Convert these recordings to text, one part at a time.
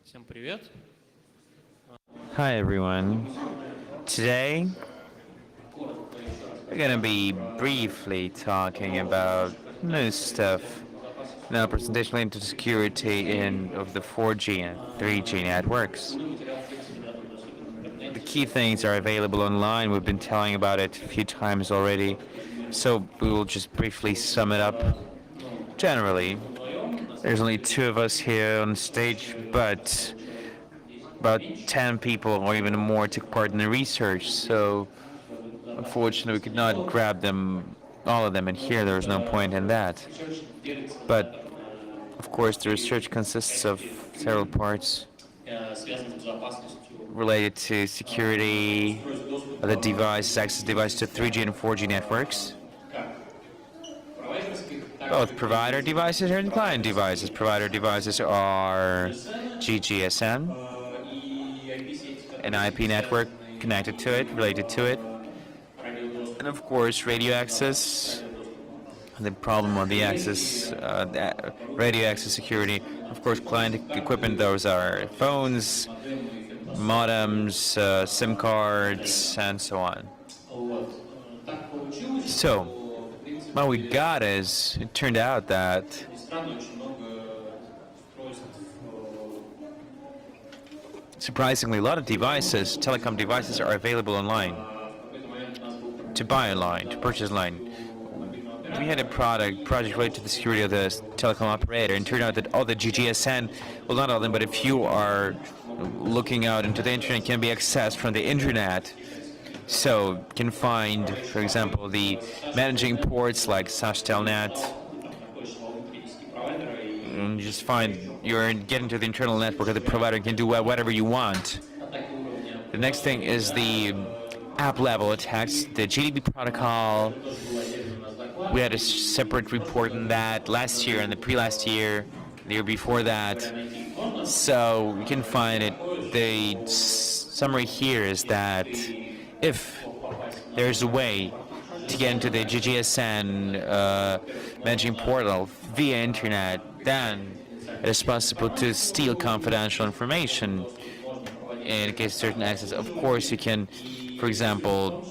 Всем привет. Hi everyone. Today we're gonna be briefly talking about new stuff in our presentation related to security of the 4G and 3G networks. The key things are available online. We've been telling about it a few times already, so we will just briefly sum it up. Generally, there's only two of us here on stage, but about 10 people or even more took part in the research, so unfortunately we could not grab them, all of them, and here there was no point in that. But of course the research consists of several parts related to security of the devices, access device to 3G and 4G networks, both provider devices and client devices. Provider devices are GGSM, an IP network connected to it, related to it, and of course radio access. The problem of the access, radio access security. Of course, client equipment. Those are phones, modems, SIM cards, and so on. So, what we got is, it turned out that surprisingly, a lot of devices, telecom devices, are available online, to buy online, to purchase online. We had a project related to the security of the telecom operator, and it turned out that all the GGSN, well, not all of them, but if you are looking out into the internet, can be accessed from the internet. So you can find, for example, the managing ports like Sashtelnet, and you just find you're getting to the internal network of the provider and can do whatever you want. The next thing is the app level attacks, the GDP protocol. We had a separate report on that last year and the pre-last year, the year before that. So you can find it. The summary here is that if there's a way to get into the GGSN managing portal via internet, then it is possible to steal confidential information in case of certain access. Of course, you can, for example,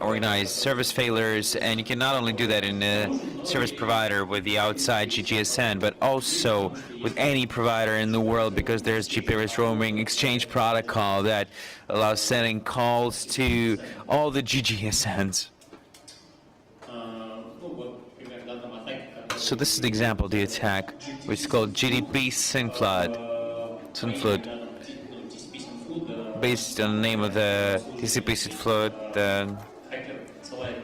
organize service failures, and you can not only do that in a service provider with the outside GGSN, but also with any provider in the world, because there's GPS roaming exchange protocol that allows sending calls to all the GGSNs. So this is the example of the attack, which is called GDP Synflood, based on the name of the TCP Synflood, the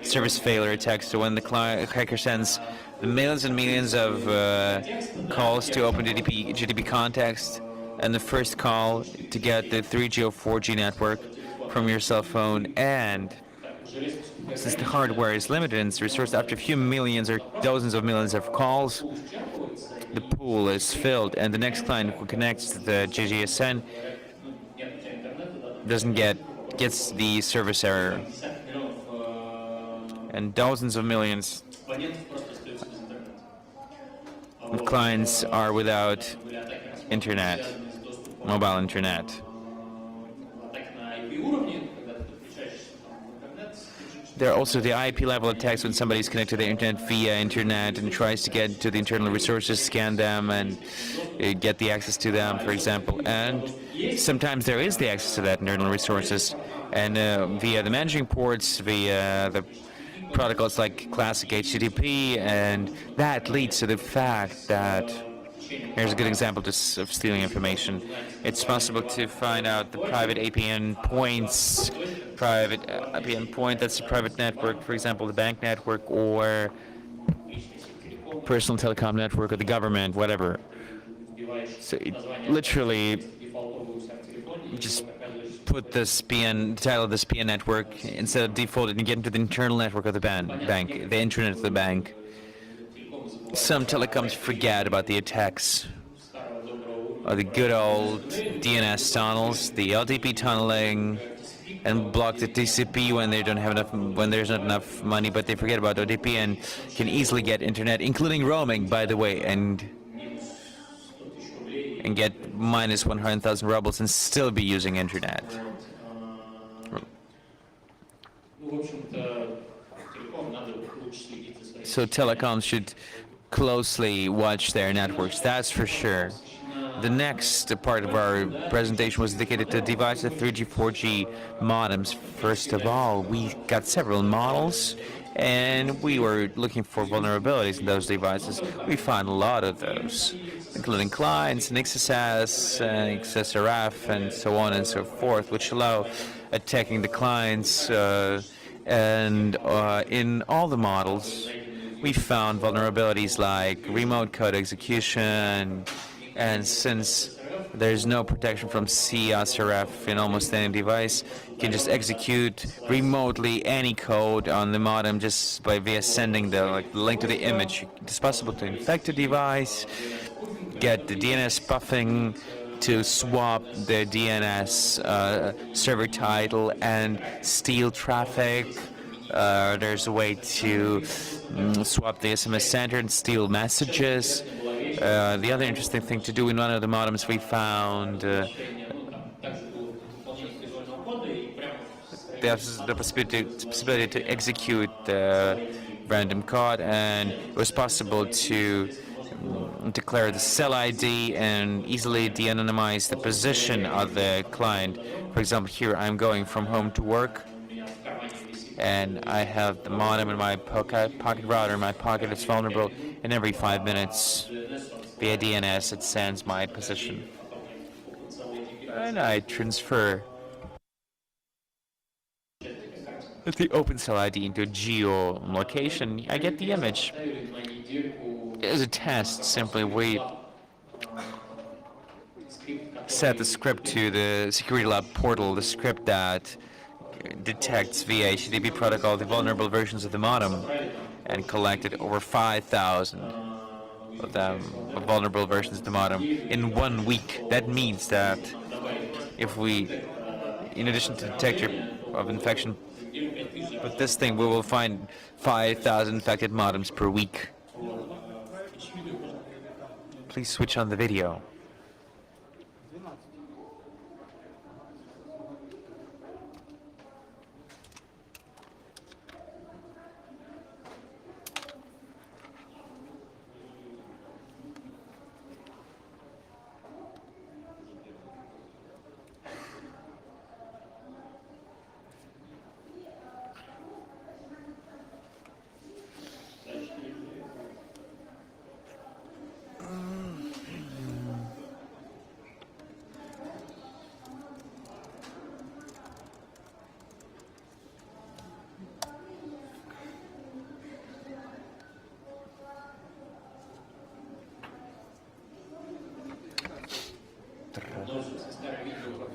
service failure attack. So when the hacker sends millions and millions of calls to open GDP context, and the first call to get the 3G or 4G network from your cell phone, and since the hardware is limited and it's resourced after a few millions or dozens of millions of calls, the pool is filled, and the next client who connects to the GGSN gets the service error, and dozens of millions of clients are without internet, mobile internet. There are also the IP level attacks when somebody is connected to the internet via internet and tries to get to the internal resources, scan them, and get the access to them, for example. And sometimes there is the access to that internal resources, and via the managing ports, via the protocols like classic HTTP, and that leads to the fact that here's a good example of stealing information. It's possible to find out the private APN points, private APN point, that's a private network, for example, the bank network or personal telecom network or the government, whatever. So it literally just put this PN, the title of this PN network instead of default, and get into the internal network of the bank, the internet of the bank. Some telecoms forget about the attacks of the good old DNS tunnels, the LTP tunneling, and block the TCP when they don't have enough, when there's not enough money. But they forget about OTP and can easily get internet, including roaming, by the way. And and get minus 100,000 rubles and still be using internet. So telecoms should closely watch their networks, that's for sure. The next part of our presentation was dedicated to devices, 3G, 4G modems. First of all, we got several models, and we were looking for vulnerabilities in those devices. We found a lot of those, including clients, and XSS, and XSRF, and so on and so forth, which allow attacking the clients. And in all the models, we found vulnerabilities like remote code execution, and since there's no protection from CSRF in almost any device, you can just execute remotely any code on the modem just by via sending the link to the image. It's possible to infect a device, get the DNS spoofing, to swap the DNS server title and steal traffic. There's a way to swap the SMS sender and steal messages. The other interesting thing to do in one of the modems, we found the possibility to execute the random code, and it was possible to declare the cell ID and easily de-anonymize the position of the client. For example, here I'm going from home to work, and I have the modem in my pocket router in my pocket. It's vulnerable, and every 5 minutes via DNS it sends my position, and I transfer the open cell ID into geolocation. I get the image. As a test, simply we set the script to the Security Lab portal, the script that detects via HTTP protocol the vulnerable versions of the modem, and collected over 5,000 of them, of vulnerable versions of the modem in 1 week. That means that if we, in addition to detector of infection, with this thing we will find 5,000 infected modems per week. Please switch on the video.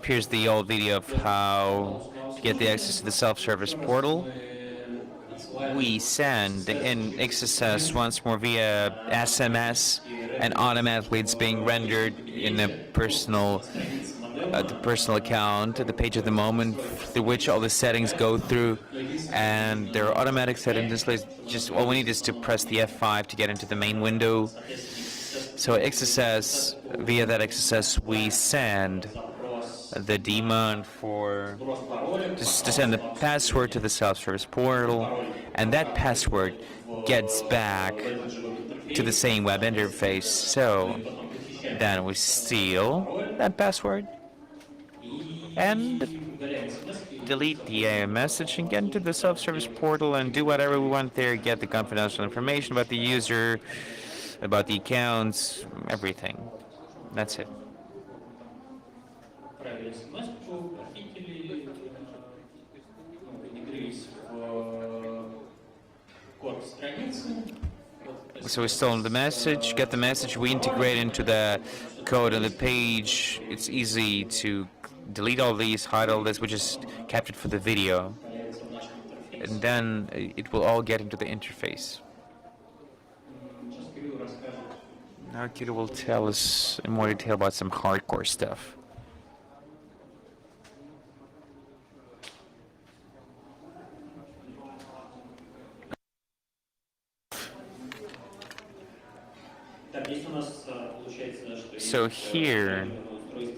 Here's the old video of how to get the access to the self-service portal. We send in XSS once more via SMS, and automatically it's being rendered in a the personal account, the page of the moment, through which all the settings go through, and there are automatic settings displayed. Just all we need is to press the F5 to get into the main window. So XSS, via that XSS, we send the demand for just to send the password to the self-service portal, and that password gets back to the same web interface. So then we steal that password and delete the message and get into the self-service portal and do whatever we want there, get the confidential information about the user, about the accounts, everything. That's it. So we stole the message, get the message, we integrate into the code on the page. It's easy to delete all these, hide all this, which is captured for the video. And then it will all get into the interface. Now Kira will tell us in more detail about some hardcore stuff. So here we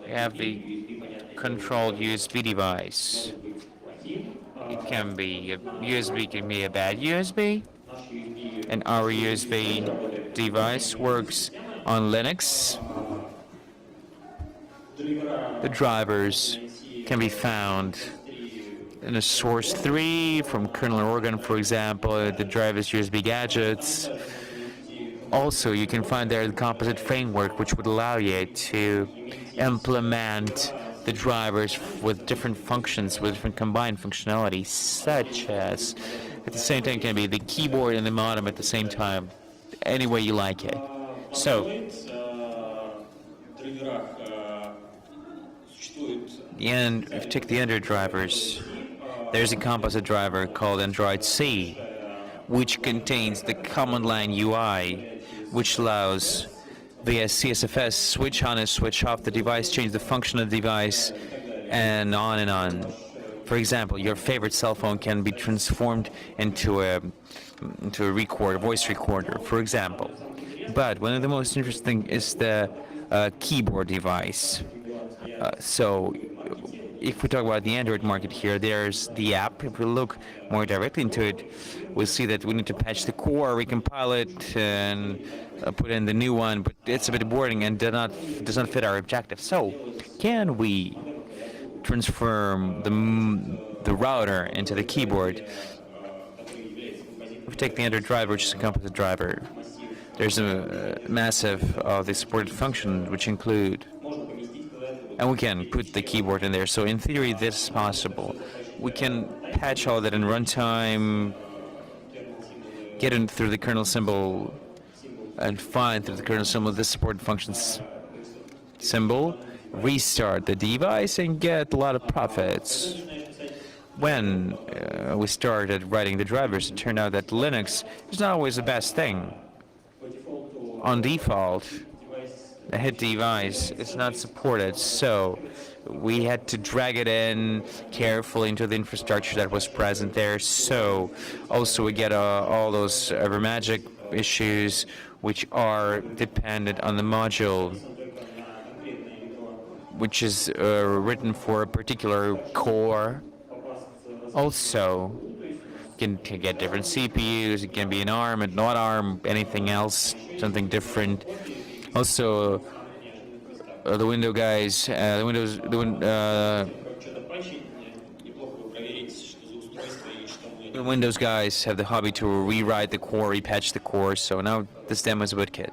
have the controlled USB device. It can be a USB, can be a bad USB, and our USB device works on Linux. The drivers can be found in a source 3 from kernel organ, for example, the drivers USB gadgets. Also, you can find there the composite framework, which would allow you to implement the drivers with different functions, with different combined functionalities, such as at the same time can be the keyboard and the modem at the same time, any way you like it. So, and if you take the Android drivers, there's a composite driver called Android C, which contains the command line UI, which allows via CSFS switch on and switch off the device, change the function of the device, and on and on. For example, your favorite cell phone can be transformed into a recorder, voice recorder, for example. But one of the most interesting is the keyboard device. So if we talk about the Android market here, there's the app. If we look more directly into it, we'll see that we need to patch the core, recompile it, and put in the new one, but it's a bit boring and does not fit our objective. So can we transform the router into the keyboard? If we take the Android driver, which is a composite driver, there's a massive of the supported function, which include, and we can put the keyboard in there. So in theory, this is possible. We can patch all that in runtime, get in through the kernel symbol, and find through the kernel symbol the supported functions symbol, restart the device, and get a lot of profits. When we started writing the drivers, it turned out that Linux is not always the best thing. On default, a hit device is not supported, so we had to drag it in carefully into the infrastructure that was present there. So also we get all those magic issues which are dependent on the module, which is written for a particular core. Also, you can get different CPUs. It can be an ARM and not ARM, anything else, something different. Also, the Windows guys, the Windows guys have the hobby to rewrite the core, repatch the core. So now this demo is a Bootkit.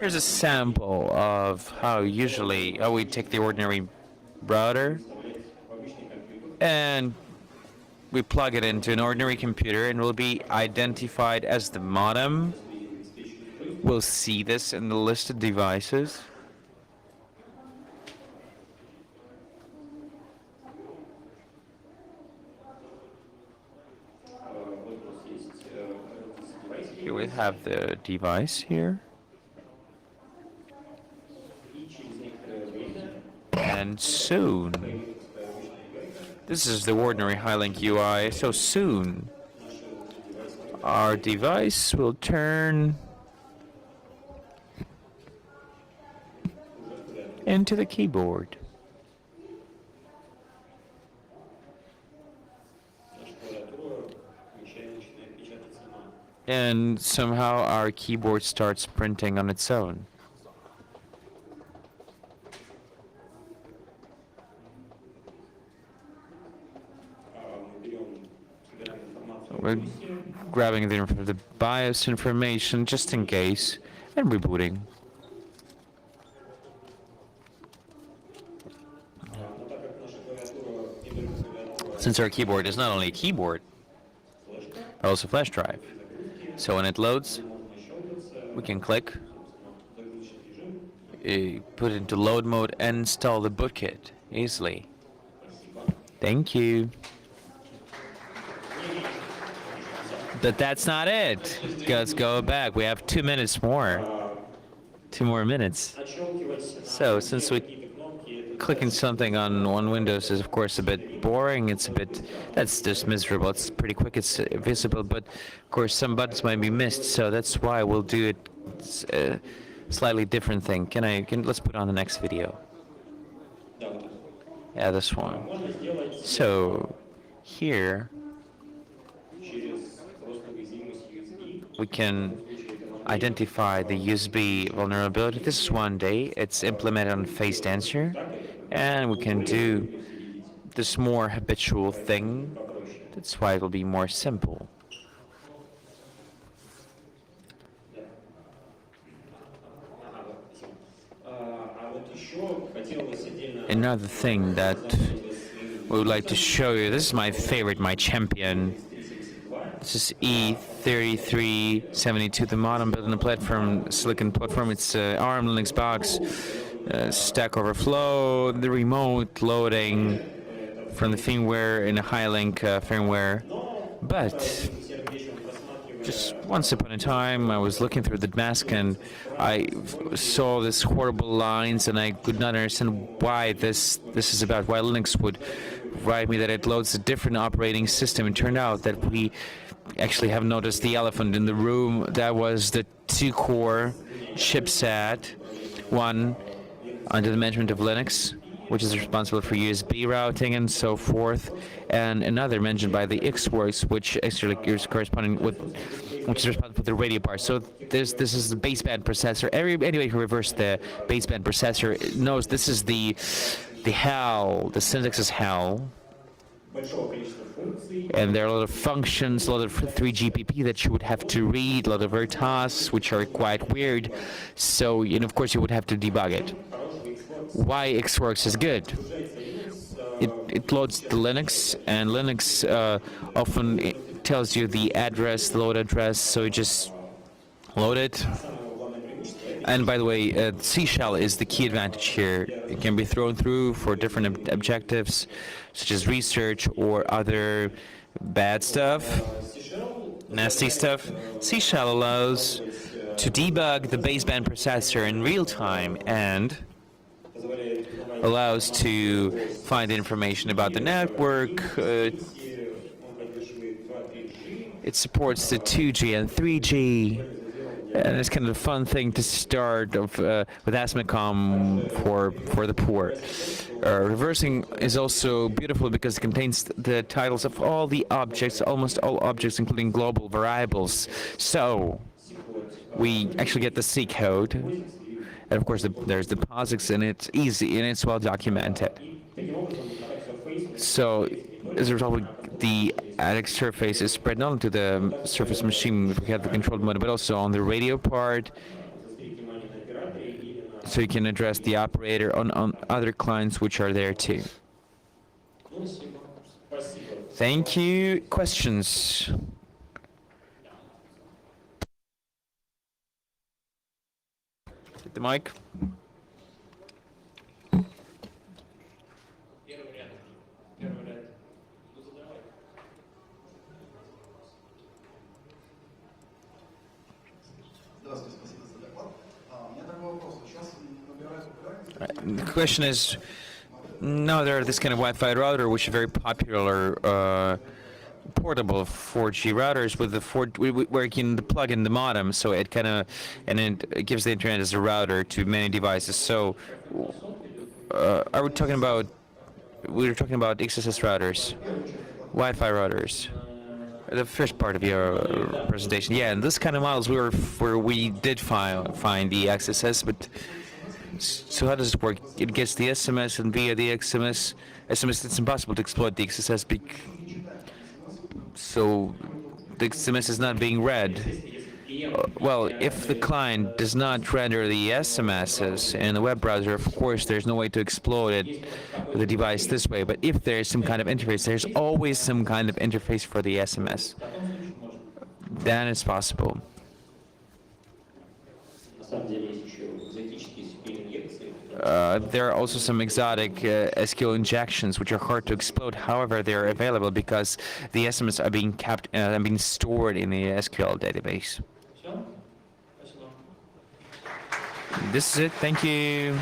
Here's a sample of how we take the ordinary router and we plug it into an ordinary computer and will be identified as the modem. We'll see this in the listed devices. Here we have the device here. And soon, this is the ordinary Highlink UI, so soon our device will turn into the keyboard. And somehow our keyboard starts printing on its own. We're grabbing the BIOS information just in case and rebooting. Since our keyboard is not only a keyboard, but also a flash drive. So when it loads, we can click, put it into load mode, and install the Bootkit easily. Thank you. But that's not it. Let's go back. We have 2 minutes more. 2 more minutes. So since we clicking something on Windows is of course a bit boring. It's a bit, that's just miserable. It's pretty quick. It's visible, but of course some buttons might be missed. So that's why we'll do it slightly different thing. Let's put on the next video. Yeah, this one. So here we can identify the USB vulnerability. This is one day. It's implemented on phased answer, and we can do this more habitual thing. That's why it'll be more simple. Another thing that we would like to show you, this is my favorite, my champion. This is E3372, the modem built on a platform, silicon platform. It's ARM Linux box, Stack Overflow, the remote loading from the firmware in a high-link firmware. But just once upon a time, I was looking through the mask and I saw these horrible lines, and I could not understand why this is about, why Linux would write me that it loads a different operating system. It turned out that we actually have noticed the elephant in the room. That was the 2-core chipset, one under the management of Linux, which is responsible for USB routing and so forth, and another mentioned by the Xworks, which actually is corresponding with, which is responsible for the radio part. So this is the baseband processor. Anybody who reversed the baseband processor knows this is the hell. The syntax is hell. And there are a lot of functions, a lot of 3GPP that you would have to read, a lot of RTOS, which are quite weird. So, and of course, you would have to debug it. Why Xworks is good? It loads the Linux, and Linux often tells you the address, the load address, so you just load it. And by the way, C shell is the key advantage here. It can be thrown through for different objectives, such as research or other bad stuff, nasty stuff. C shell allows to debug the baseband processor in real time and allows to find information about the network. It supports the 2G and 3G. And it's kind of a fun thing to start with Asmacom for the poor. Reversing is also beautiful because it contains the titles of all the objects, almost all objects, including global variables. So we actually get the C code, and of course there's the POSIX, and it's easy and it's well documented. So as a result, the ADX surface is spread not only to the surface machine, if we have the controlled mode, but also on the radio part. So you can address the operator on other clients which are there too. Thank you. Questions? Hit the mic. The question is, now there are this kind of Wi-Fi router, which is very popular, portable 4G routers with the where you can plug in the modem, so it kind of, and it gives the internet as a router to many devices. So, are we talking about? We were talking about XSS routers, Wi-Fi routers. The first part of your presentation, yeah, and this kind of models where we did find the XSS, but. So how does it work? It gets the SMS, and via the SMS, it's impossible to exploit the XSS. So the SMS is not being read. Well, if the client does not render the SMSs in the web browser, of course, there's no way to exploit it with the device this way. But if there's some kind of interface, there's always some kind of interface for the SMS. Then it's possible. There are also some exotic SQL injections which are hard to exploit. However, they are available because the SMS are being kept and being stored in the SQL database. This is it. Thank you.